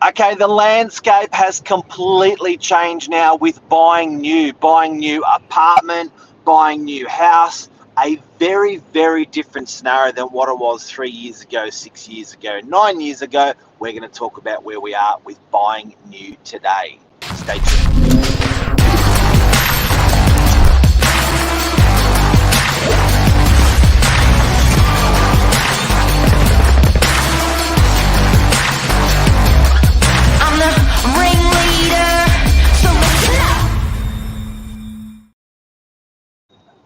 Okay, the landscape has completely changed now with buying new apartment, buying new house. A very, very different scenario than what it was 3 years ago, 6 years ago, 9 years ago. We're going to talk about where we are with buying new today. Stay tuned.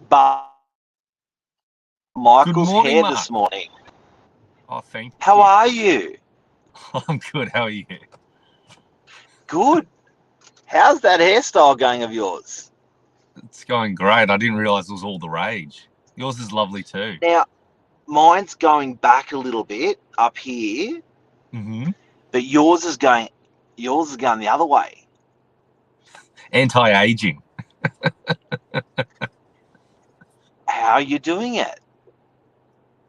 But Michael's morning, hair Mark. this morning. Oh, thank you. How are you? I'm good. How are you? Good. How's that hairstyle going of yours? It's going great. I didn't realize it was all the rage. Yours is lovely too. Now, mine's going back a little bit up here, but yours is going the other way. Anti-aging. How are you doing it?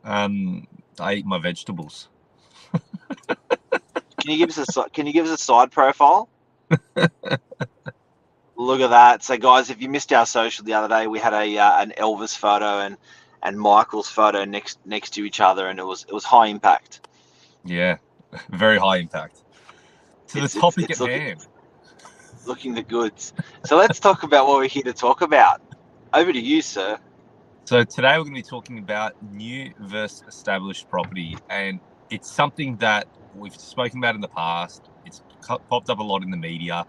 I eat my vegetables. Can you give us a side profile? Look at that. So, guys, if you missed our social the other day, we had an Elvis photo and Michael's photo next to each other, and it was high impact. Yeah, very high impact. The topic at hand. Looking the goods. So let's talk about what we're here to talk about. Over to you, sir. So today we're going to be talking about new versus established property, and it's something that we've spoken about in the past. It's popped up a lot in the media,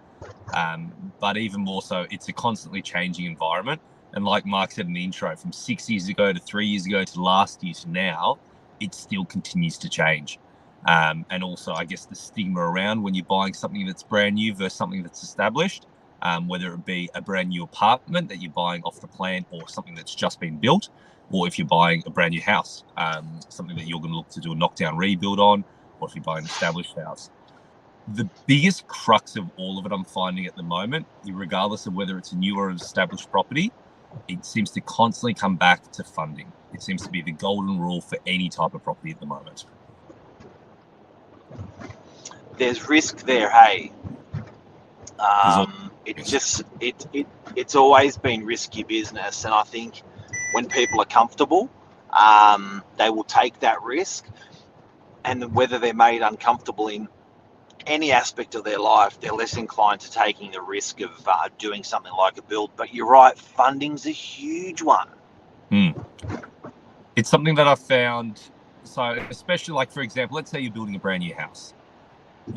but even more so, it's a constantly changing environment. And like Mark said in the intro, from 6 years ago to 3 years ago to last year to now, it still continues to change. And also, I guess, the stigma around when you're buying something that's brand new versus something that's established. Whether it be a brand new apartment that you're buying off the plan or something that's just been built, or if you're buying a brand new house, something that you're going to look to do a knockdown rebuild on, or if you're buying an established house. The biggest crux of all of it I'm finding at the moment, regardless of whether it's a new or an established property, it seems to constantly come back to funding. It seems to be the golden rule for any type of property at the moment. There's risk there, hey. It's always been risky business, and I think when people are comfortable, they will take that risk, and whether they're made uncomfortable in any aspect of their life, they're less inclined to taking the risk of doing something like a build. But you're right, funding's a huge one. It's something that I've found. So especially, like, for example, let's say you're building a brand new house.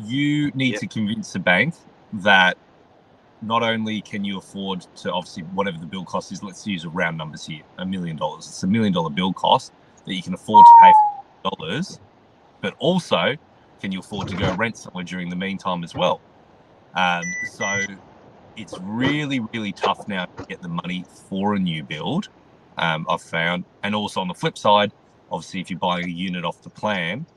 You need to convince the bank that not only can you afford to, obviously, whatever the build cost is, let's use round numbers here, $1 million. It's $1 million build cost that you can afford to pay for dollars, but also can you afford to go rent somewhere during the meantime as well? So it's really, really tough now to get the money for a new build, I've found. And also on the flip side, obviously, if you're buying a unit off the plan,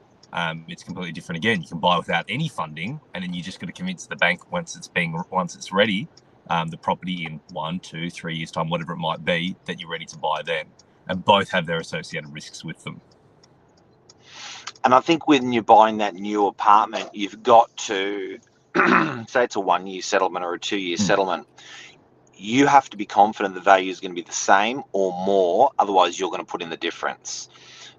it's completely different again. You can buy without any funding, and then you just got to convince the bank once it's ready, the property in 1, 2, 3 years time, whatever it might be, that you're ready to buy then. And both have their associated risks with them. And I think when you're buying that new apartment, you've got to say it's a 1 year settlement or a 2 year settlement. You have to be confident the value is going to be the same or more. Otherwise, you're going to put in the difference.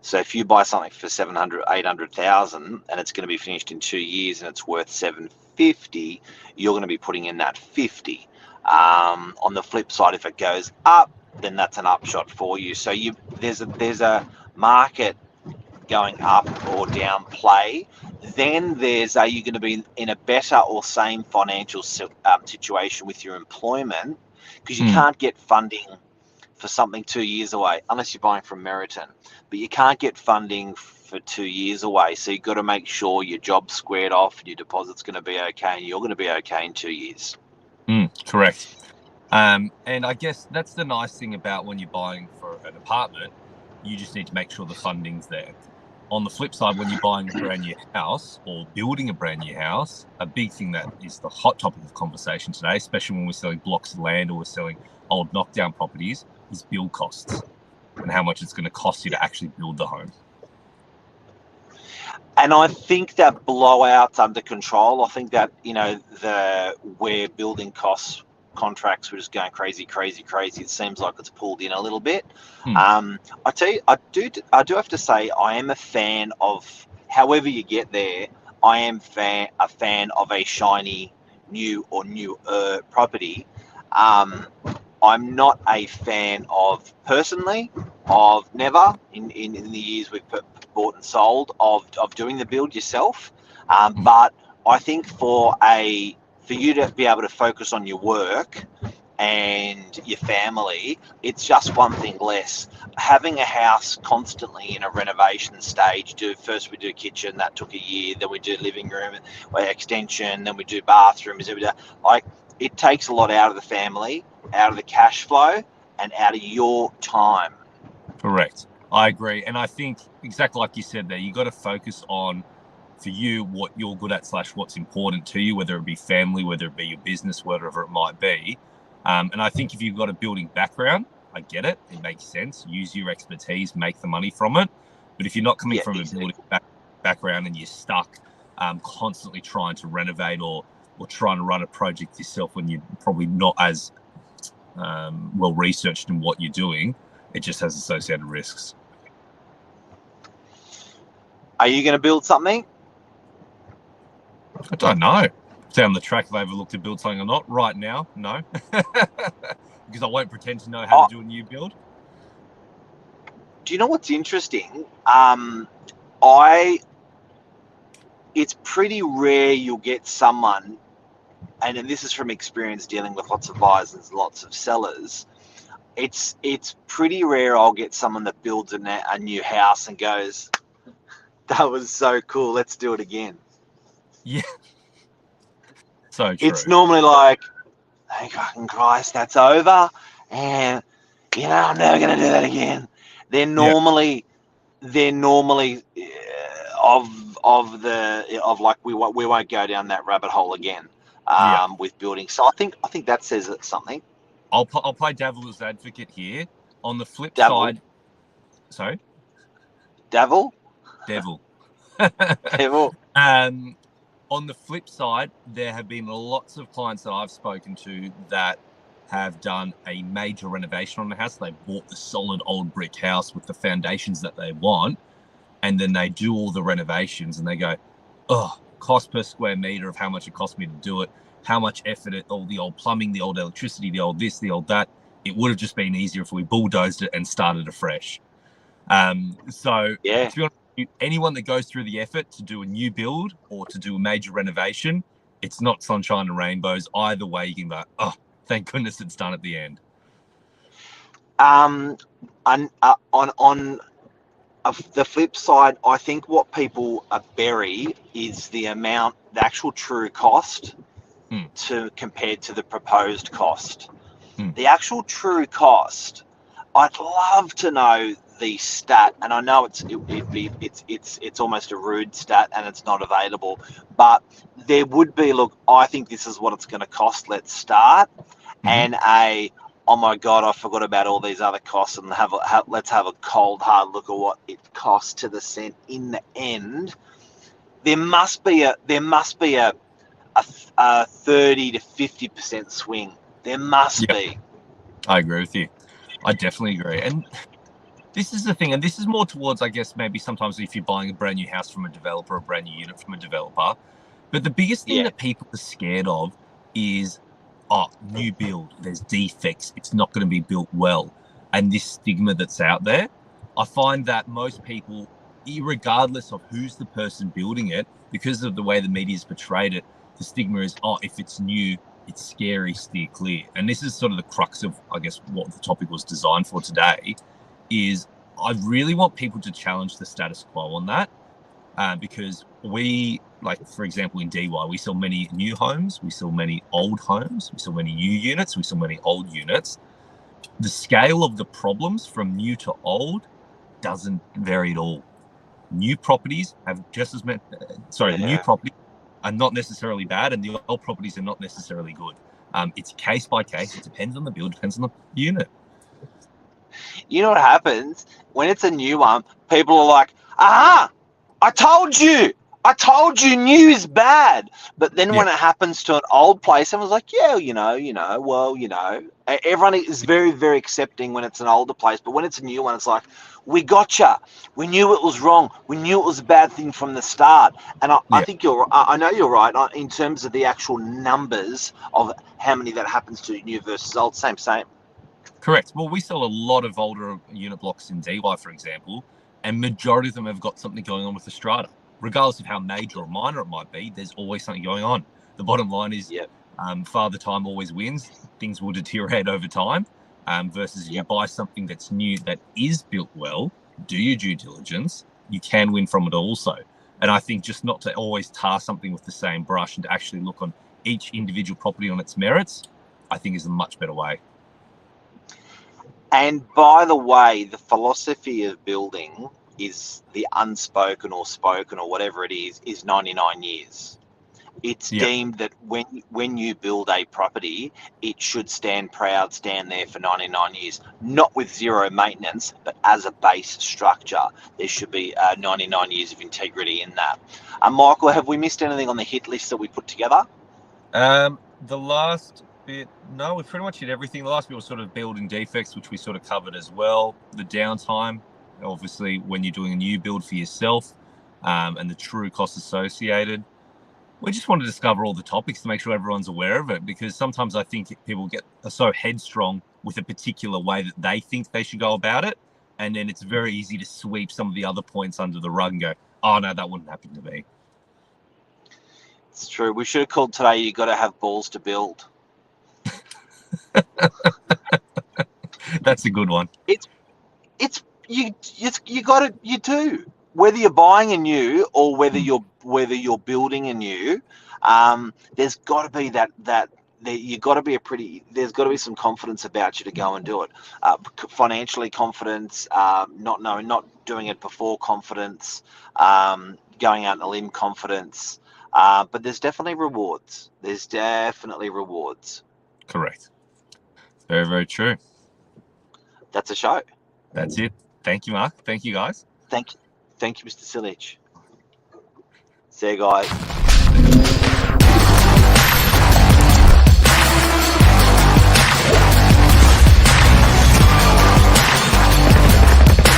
So if you buy something for 700, 800,000 and it's going to be finished in 2 years and it's worth 750, you're going to be putting in that 50. On the flip side, if it goes up, then that's an upshot for you. So there's a market going up or down play. Then are you going to be in a better or same financial situation with your employment? Because you can't get funding for something 2 years away, unless you're buying from Meriton. But you can't get funding for 2 years away. So you've got to make sure your job's squared off and your deposit's going to be okay, and you're going to be okay in 2 years. Correct. And I guess that's the nice thing about when you're buying for an apartment, you just need to make sure the funding's there. On the flip side, when you're buying a brand new house or building a brand new house, a big thing that is the hot topic of conversation today, especially when we're selling blocks of land or we're selling old knockdown properties, is build costs and how much it's going to cost you to actually build the home. And I think that blowout's under control. I think that, you know, where building costs contracts were just going crazy. It seems like it's pulled in a little bit. I tell you, I do have to say, I am a fan of, however you get there, I am a fan of a shiny new or newer property. I'm not a fan of, personally, of never in the years we've bought and sold of doing the build yourself. But I think for you to be able to focus on your work and your family, it's just one thing less. Having a house constantly in a renovation stage, first we do kitchen, that took a year, then we do living room extension, then we do bathrooms, like, it takes a lot out of the family, out of the cash flow, and out of your time. Correct. I agree. And I think exactly like you said there, you got to focus on, for you, what you're good at / what's important to you, whether it be family, whether it be your business, whatever it might be. And I think if you've got a building background, I get it. It makes sense. Use your expertise, make the money from it. But if you're not coming from a building background and you're stuck constantly trying to renovate or trying to run a project yourself when you're probably not as well researched in what you're doing, it just has associated risks. Are you going to build something? I don't know. Down the track, if I ever look to build something or not. Right now, no. Because I won't pretend to know how to do a new build. Do you know what's interesting? It's pretty rare you'll get someone, and this is from experience dealing with lots of buyers and lots of sellers, it's pretty rare I'll get someone that builds a new house and goes, that was so cool, let's do it again. Yeah. So true. It's normally like, thank fucking Christ, that's over, and, you know, I'm never going to do that again. They're normally we won't go down that rabbit hole again with building. So I think that says something. I'll play devil's advocate here. On the flip side, sorry, devil. On the flip side, there have been lots of clients that I've spoken to that have done a major renovation on the house. They bought the solid old brick house with the foundations that they want, and then they do all the renovations and they go, oh, cost per square meter of how much it cost me to do it, how much effort, all the old plumbing, the old electricity, the old this, the old that. It would have just been easier if we bulldozed it and started afresh. To be honest, anyone that goes through the effort to do a new build or to do a major renovation, it's not sunshine and rainbows. Either way, you can go, oh, thank goodness it's done at the end. On the flip side, I think what people bury is the actual true cost compared to the proposed cost. The actual true cost, I'd love to know the stat, and I know it's almost a rude stat and it's not available, but there would be, look, I think this is what it's going to cost, let's start, and oh my God, I forgot about all these other costs, and let's have a cold hard look at what it costs to the cent in the end. There must be a 30 to 50% swing. There must be. I agree with you. I definitely agree. And this is the thing, and this is more towards, I guess, maybe sometimes if you're buying a brand new house from a developer, a brand new unit from a developer. But the biggest thing that people are scared of is, new build, there's defects, it's not going to be built well. And this stigma that's out there, I find that most people, regardless of who's the person building it, because of the way the media's portrayed it, the stigma is, if it's new, it's scary, steer clear. And this is sort of the crux of, I guess, what the topic was designed for today, is I really want people to challenge the status quo on that. Because we, like, for example, in DY, we sell many new homes, we sell many old homes, we sell many new units, we sell many old units. The scale of the problems from new to old doesn't vary at all. New properties have just as many, the new properties are not necessarily bad, and the old properties are not necessarily good. It's case by case. It depends on the build, depends on the unit. You know what happens when it's a new one? People are like, aha, I told you. New is bad. But then when it happens to an old place, everyone's like, yeah, everyone is very, very accepting when it's an older place. But when it's a new one, it's like, we gotcha. We knew it was wrong. We knew it was a bad thing from the start. And I think I know you're right in terms of the actual numbers of how many that happens to new versus old. Same. Correct. Well, we sell a lot of older unit blocks in DY, for example, and majority of them have got something going on with the strata. Regardless of how major or minor it might be, there's always something going on. The bottom line is Father Time always wins. Things will deteriorate over time versus if you buy something that's new, that is built well, do your due diligence, you can win from it also. And I think just not to always tar something with the same brush and to actually look on each individual property on its merits, I think is a much better way. And by the way, the philosophy of building is the unspoken or spoken or whatever it is 99 years. It's deemed that when you build a property, it should stand there for 99 years, not with zero maintenance, but as a base structure. There should be 99 years of integrity in that. Michael, have we missed anything on the hit list that we put together? The last bit, no, we pretty much hit everything. The last bit was sort of building defects, which we sort of covered as well. The downtime, obviously, when you're doing a new build for yourself, and the true costs associated. We just want to discover all the topics to make sure everyone's aware of it, because sometimes I think people are so headstrong with a particular way that they think they should go about it, and then it's very easy to sweep some of the other points under the rug and go, oh no, that wouldn't happen to me. It's true. We should have called today, you got to have balls to build. That's a good one. You do. Whether you're buying a new or whether you're building a new, there's got to be there's got to be some confidence about you to go and do it. Financially confidence, not doing it before confidence, going out on a limb confidence. But there's definitely rewards. Correct. Very, very true. That's a show. That's it. Thank you, Mark. Thank you, guys. Thank you, Mr. Silich. See you guys.